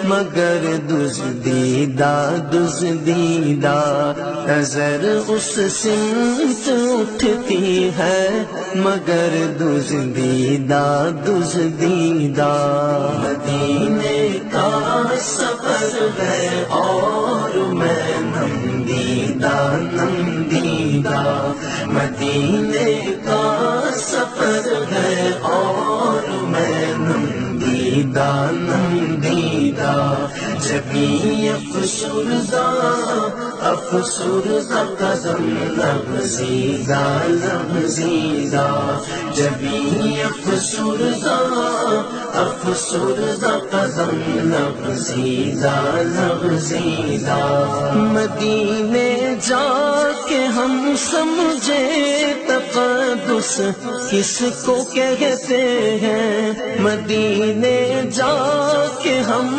مگر دزدیدہ دزدیدہ نظر اس سمت اٹھتی ہے، مگر دزدیدہ دزدیدہ مدینے کا سفر ہے اور میں نمدیدہ نمدیدہ مدینے کا سفر ہے اور میں نمدیدہ نمدیدہ جبھی افسردہ افسردہ قدم لغزیدہ لغزیدہ جبھی افسردہ افسردہ قدم لغزیدہ لغزیدہ مدینے جا کے ہم سمجھے تقدس کس کو کہتے ہیں، مدینے جا کے ہم